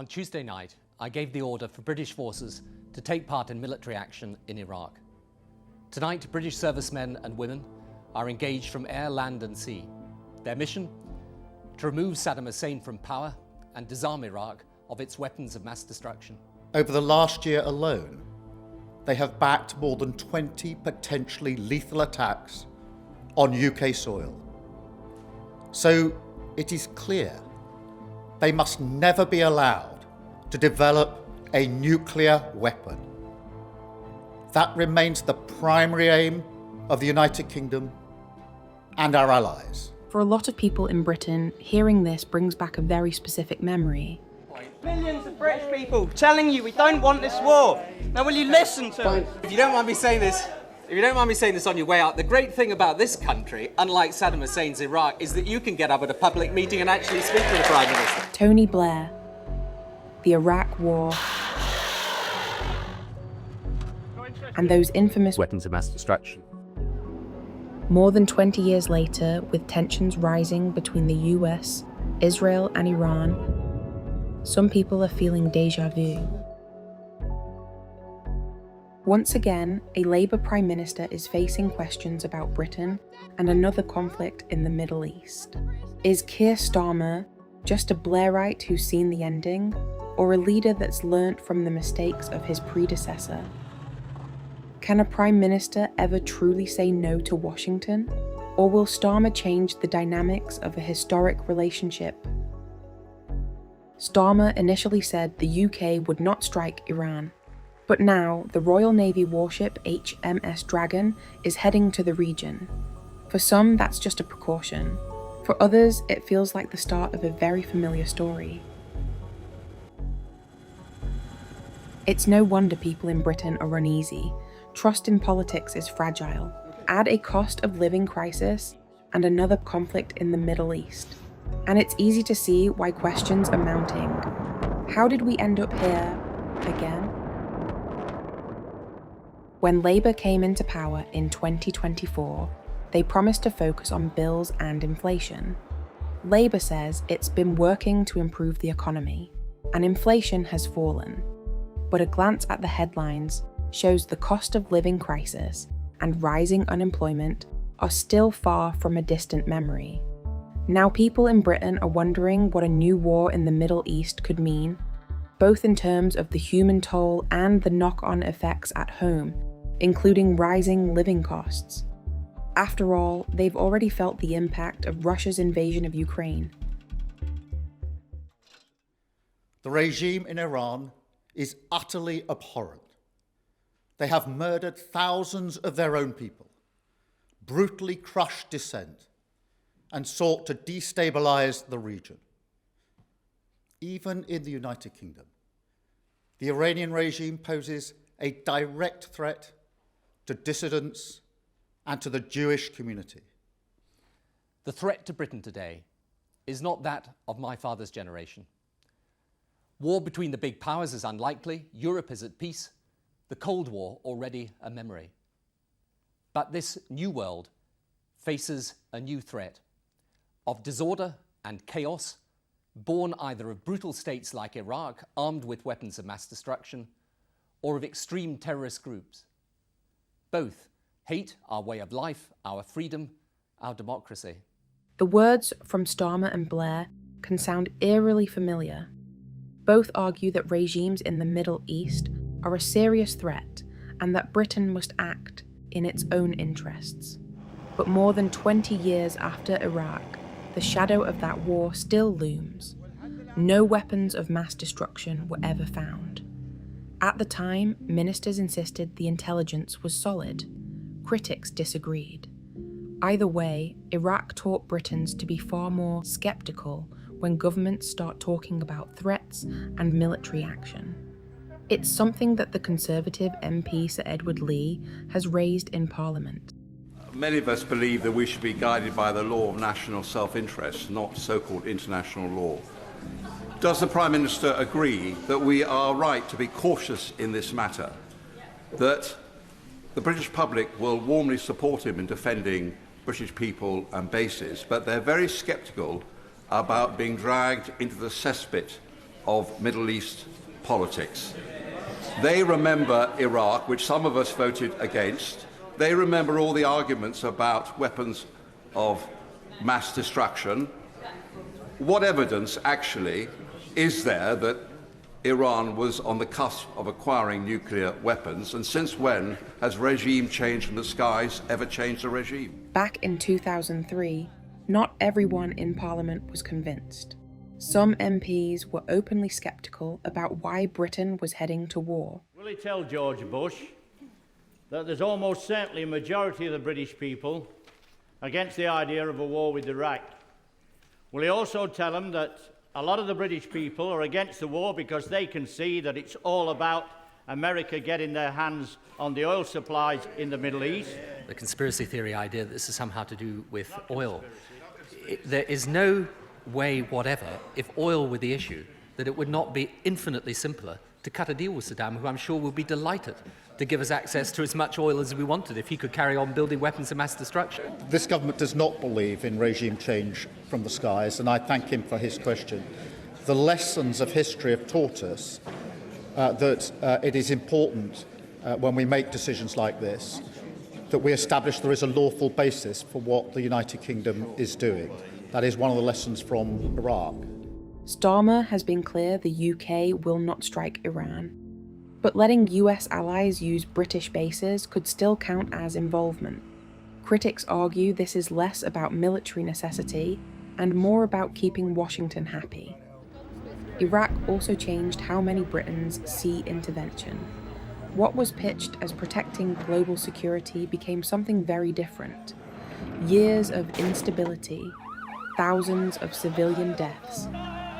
On Tuesday night, I gave the order for British forces to take part in military action in Iraq. Tonight, British servicemen and women are engaged from air, land and sea. Their mission? To remove Saddam Hussein from power and disarm Iraq of its weapons of mass destruction. Over the last year alone, they have backed more than 20 potentially lethal attacks on UK soil. So it is clear they must never be allowed to develop a nuclear weapon. That remains the primary aim of the United Kingdom and our allies. For a lot of people in Britain, hearing this brings back a very specific memory. Millions of British people telling you we don't want this war. Now will you listen to us? If you don't mind me saying this on your way out, the great thing about this country, unlike Saddam Hussein's Iraq, is that you can get up at a public meeting and actually speak to the Prime Minister. Tony Blair, the Iraq War, and those infamous weapons of mass destruction. More than 20 years later, with tensions rising between the US, Israel and Iran, some people are feeling déjà vu. Once again, a Labour Prime Minister is facing questions about Britain and another conflict in the Middle East. Is Keir Starmer just a Blairite who's seen the ending, or a leader that's learnt from the mistakes of his predecessor? Can a Prime Minister ever truly say no to Washington? Or will Starmer change the dynamics of a historic relationship? Starmer initially said the UK would not strike Iran, but now the Royal Navy warship HMS Dragon is heading to the region. For some, that's just a precaution. For others, it feels like the start of a very familiar story. It's no wonder people in Britain are uneasy. Trust in politics is fragile. Add a cost of living crisis and another conflict in the Middle East, and it's easy to see why questions are mounting. How did we end up here again? When Labour came into power in 2024, they promised to focus on bills and inflation. Labour says it's been working to improve the economy, and inflation has fallen. But a glance at the headlines shows the cost of living crisis and rising unemployment are still far from a distant memory. Now people in Britain are wondering what a new war in the Middle East could mean, both in terms of the human toll and the knock-on effects at home, including rising living costs. After all, they've already felt the impact of Russia's invasion of Ukraine. The regime in Iran is utterly abhorrent. They have murdered thousands of their own people, brutally crushed dissent, and sought to destabilize the region. Even in the United Kingdom, the Iranian regime poses a direct threat to dissidents and to the Jewish community. The threat to Britain today is not that of my father's generation. War between the big powers is unlikely, Europe is at peace, the Cold War already a memory. But this new world faces a new threat of disorder and chaos, born either of brutal states like Iraq, armed with weapons of mass destruction, or of extreme terrorist groups. Both hate our way of life, our freedom, our democracy. The words from Starmer and Blair can sound eerily familiar. Both argue that regimes in the Middle East are a serious threat and that Britain must act in its own interests. But more than 20 years after Iraq, the shadow of that war still looms. No weapons of mass destruction were ever found. At the time, ministers insisted the intelligence was solid. Critics disagreed. Either way, Iraq taught Britons to be far more sceptical when governments start talking about threats and military action. It's something that the Conservative MP Sir Edward Lee has raised in Parliament. Many of us believe that we should be guided by the law of national self-interest, not so-called international law. Does the Prime Minister agree that we are right to be cautious in this matter, that the British public will warmly support him in defending British people and bases, but they're very sceptical about being dragged into the cesspit of Middle East politics. They remember Iraq, which some of us voted against. They remember all the arguments about weapons of mass destruction. What evidence actually is there that Iran was on the cusp of acquiring nuclear weapons? And since when has regime change from the skies ever changed the regime? Back in 2003, not everyone in Parliament was convinced. Some MPs were openly sceptical about why Britain was heading to war. Will he tell George Bush that there's almost certainly a majority of the British people against the idea of a war with Iraq? Will he also tell him that a lot of the British people are against the war because they can see that it's all about America getting their hands on the oil supplies in the Middle East? The conspiracy theory idea that this is somehow to do with oil. There is no way whatever, if oil were the issue, that it would not be infinitely simpler to cut a deal with Saddam, who I'm sure would be delighted to give us access to as much oil as we wanted if he could carry on building weapons of mass destruction. This government does not believe in regime change from the skies, and I thank him for his question. The lessons of history have taught us that it is important when we make decisions like this that we establish there is a lawful basis for what the United Kingdom is doing. That is one of the lessons from Iraq. Starmer has been clear the UK will not strike Iran, but letting US allies use British bases could still count as involvement. Critics argue this is less about military necessity and more about keeping Washington happy. Iraq also changed how many Britons see intervention. What was pitched as protecting global security became something very different. Years of instability, thousands of civilian deaths,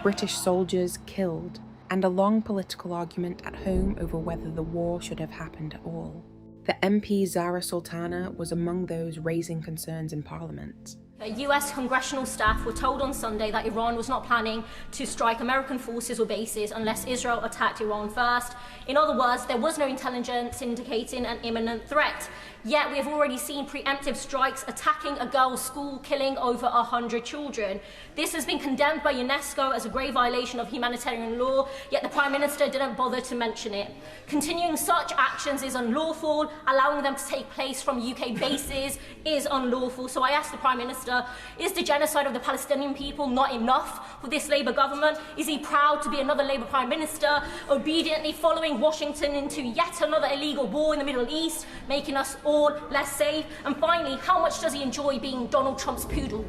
British soldiers killed, and a long political argument at home over whether the war should have happened at all. The MP Zara Sultana was among those raising concerns in Parliament. US congressional staff were told on Sunday that Iran was not planning to strike American forces or bases unless Israel attacked Iran first. In other words, there was no intelligence indicating an imminent threat. Yet we have already seen preemptive strikes attacking a girls' school, killing over 100 children. This has been condemned by UNESCO as a grave violation of humanitarian law, yet the Prime Minister didn't bother to mention it. Continuing such actions is unlawful. Allowing them to take place from UK bases is unlawful. So I ask the Prime Minister, is the genocide of the Palestinian people not enough for this Labour government? Is he proud to be another Labour Prime Minister, obediently following Washington into yet another illegal war in the Middle East, making us all less safe? And finally, how much does he enjoy being Donald Trump's poodle?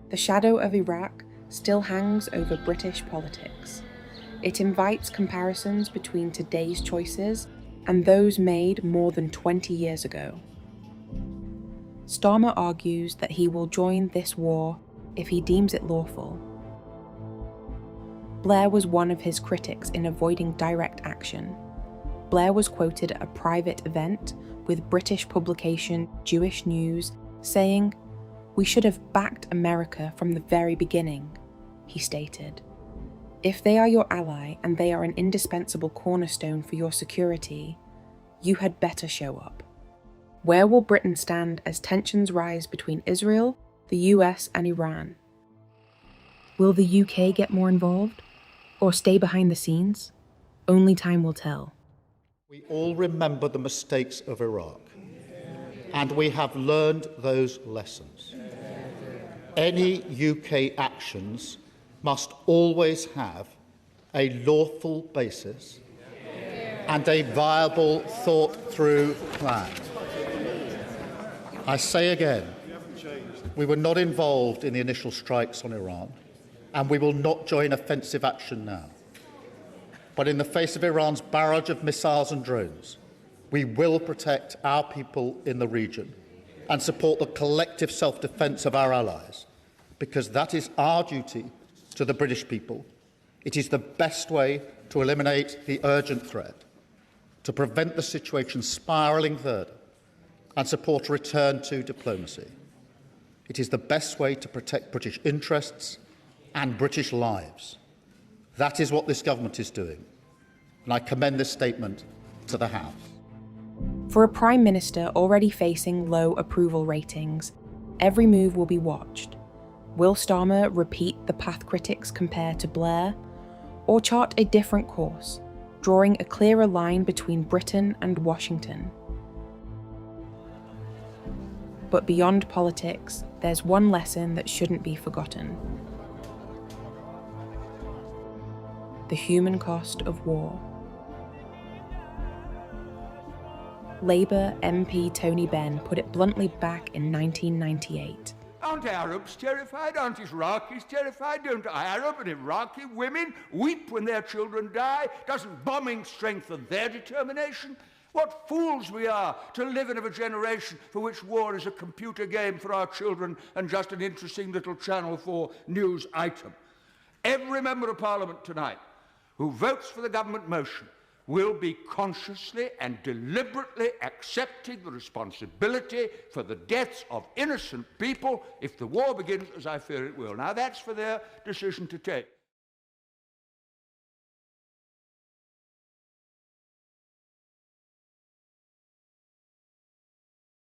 The shadow of Iraq still hangs over British politics. It invites comparisons between today's choices and those made more than 20 years ago. Starmer argues that he will join this war if he deems it lawful. Blair was one of his critics in avoiding direct action. Blair was quoted at a private event with British publication Jewish News saying, "We should have backed America from the very beginning," he stated. If they are your ally and they are an indispensable cornerstone for your security, you had better show up. Where will Britain stand as tensions rise between Israel, the US, and Iran? Will the UK get more involved? Or stay behind the scenes? Only time will tell. We all remember the mistakes of Iraq, and we have learned those lessons. Any UK actions must always have a lawful basis and a viable, thought-through plan. I say again, we were not involved in the initial strikes on Iran, and we will not join offensive action now. But in the face of Iran's barrage of missiles and drones, we will protect our people in the region and support the collective self-defence of our allies, because that is our duty to the British people. It is the best way to eliminate the urgent threat, to prevent the situation spiralling further, and support a return to diplomacy. It is the best way to protect British interests and British lives. That is what this government is doing, and I commend this statement to the House. For a Prime Minister already facing low approval ratings, every move will be watched. Will Starmer repeat the path critics compare to Blair, or chart a different course, drawing a clearer line between Britain and Washington. But beyond politics, there's one lesson that shouldn't be forgotten: the human cost of war. Labour MP Tony Benn put it bluntly back in 1998. Aren't Arabs terrified? Aren't Iraqis terrified? Don't Arab and Iraqi women weep when their children die? Doesn't bombing strengthen their determination? What fools we are to live in a generation for which war is a computer game for our children and just an interesting little Channel 4 news item. Every member of Parliament tonight who votes for the government motion will be consciously and deliberately accepting the responsibility for the deaths of innocent people if the war begins, as I fear it will. Now, that's for their decision to take.